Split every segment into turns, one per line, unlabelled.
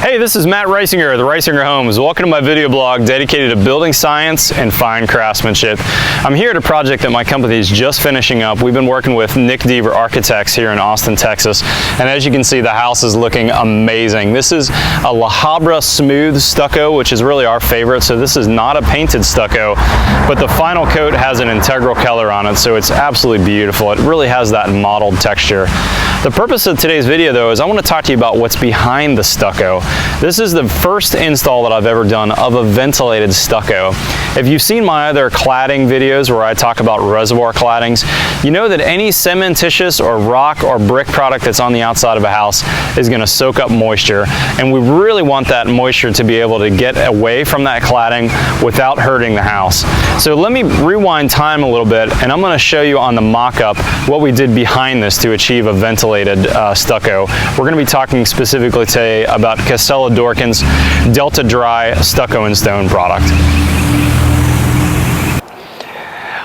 Hey, this is Matt Reisinger of the Reisinger Homes. Welcome to my video blog dedicated to building science and fine craftsmanship. I'm here at a project that my company is just finishing up. We've been working with Nick Deaver Architects here in Austin, Texas. And as you can see, the house is looking amazing. This is a La Habra smooth stucco, which is really our favorite. So this is not a painted stucco, but the final coat has an integral color on it. So it's absolutely beautiful. It really has that mottled texture. The purpose of today's video though is I want to talk to you about what's behind the stucco. This is the first install that I've ever done of a ventilated stucco. If you've seen my other cladding videos where I talk about reservoir claddings, you know that any cementitious or rock or brick product that's on the outside of a house is going to soak up moisture, and we really want that moisture to be able to get away from that cladding without hurting the house. So let me rewind time a little bit, and I'm going to show you on the mock-up what we did behind this to achieve a ventilated stucco. We're going to be talking specifically today about Cosella-Dorkin's Delta Dry Stucco and Stone product.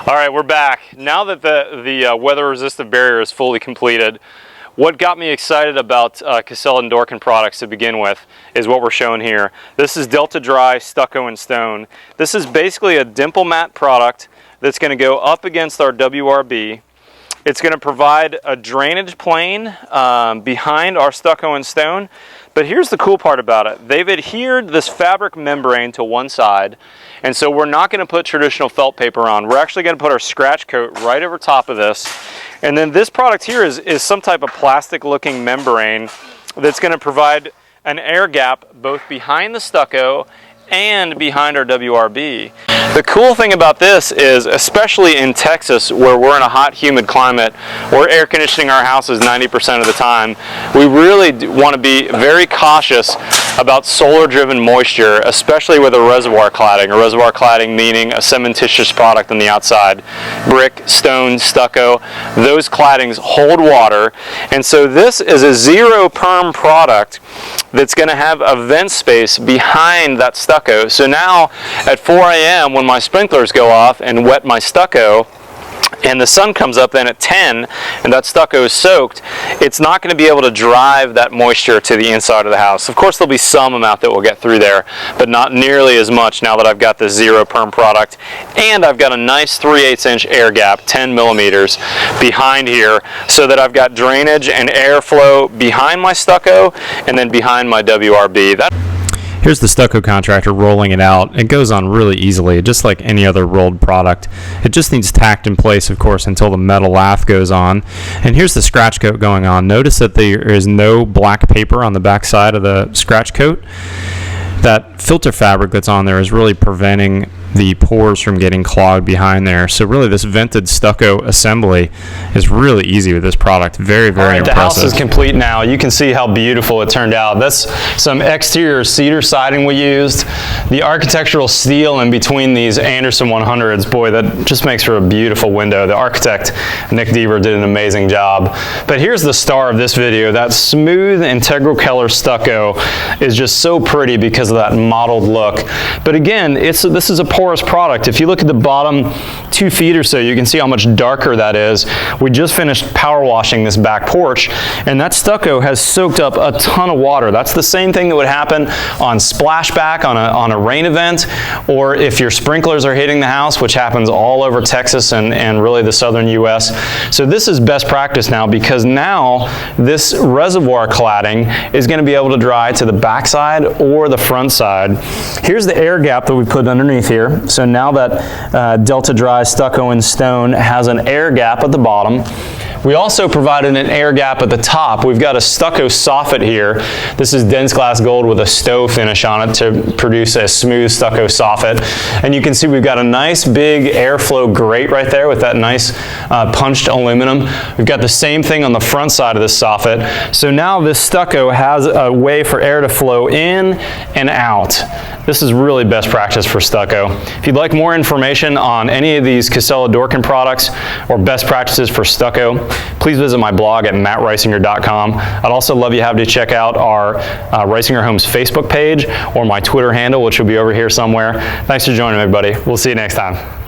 All right, we're back. Now that the weather-resistant barrier is fully completed, what got me excited about Cosella-Dorkin products to begin with is what we're showing here. This is Delta Dry Stucco and Stone. This is basically a dimple mat product that's going to go up against our WRB. It's going to provide a drainage plane behind our stucco and stone. But here's the cool part about it. They've adhered this fabric membrane to one side, and so we're not going to put traditional felt paper on. We're actually going to put our scratch coat right over top of this. And then this product here is some type of plastic looking membrane that's going to provide an air gap both behind the stucco and behind our WRB. The cool thing about this is, especially in Texas where we're in a hot, humid climate, we're air conditioning our houses 90% of the time, we really want to be very cautious about solar-driven moisture, especially with a reservoir cladding. A reservoir cladding meaning a cementitious product on the outside. Brick, stone, stucco, those claddings hold water, and so this is a zero perm product that's going to have a vent space behind that stucco. So now at 4 a.m. when my sprinklers go off and wet my stucco, and the sun comes up then at 10 and that stucco is soaked, it's not going to be able to drive that moisture to the inside of the house. Of course there'll be some amount that will get through there, but not nearly as much now that I've got this zero perm product, and I've got a nice 3/8 inch air gap, 10 millimeters behind here, so that I've got drainage and airflow behind my stucco and then behind my WRB.
Here's the stucco contractor rolling it out. It goes on really easily, just like any other rolled product. It just needs tacked in place, of course, until the metal lath goes on. And here's the scratch coat going on. Notice that there is no black paper on the back side of the scratch coat. That filter fabric that's on there is really preventing the pores from getting clogged behind there. So really this vented stucco assembly is really easy with this product. Very, very impressive.
The house is complete now. You can see how beautiful it turned out. That's some exterior cedar siding we used. The architectural steel in between these Anderson 100s, boy, that just makes for a beautiful window. The architect, Nick Deaver, did an amazing job. But here's the star of this video. That smooth integral color stucco is just so pretty because of that mottled look. But again, this is a porous product. If you look at the bottom 2 feet or so, you can see how much darker that is. We just finished power washing this back porch, and that stucco has soaked up a ton of water. That's the same thing that would happen on splashback on a rain event, or if your sprinklers are hitting the house, which happens all over Texas and really the southern US. So this is best practice now, because now this reservoir cladding is going to be able to dry to the backside or the front side. Here's the air gap that we put underneath here. So now that Delta Dry Stucco and Stone has an air gap at the bottom. We also provided an air gap at the top. We've got a stucco soffit here. This is dense glass gold with a stowe finish on it to produce a smooth stucco soffit. And you can see we've got a nice big airflow grate right there with that nice punched aluminum. We've got the same thing on the front side of this soffit. So now this stucco has a way for air to flow in and out. This is really best practice for stucco. If you'd like more information on any of these Cosella-Dorkin products or best practices for stucco, please visit my blog at mattreisinger.com. I'd also love you to have to check out our Reisinger Homes Facebook page or my Twitter handle, which will be over here somewhere. Thanks for joining me, everybody. We'll see you next time.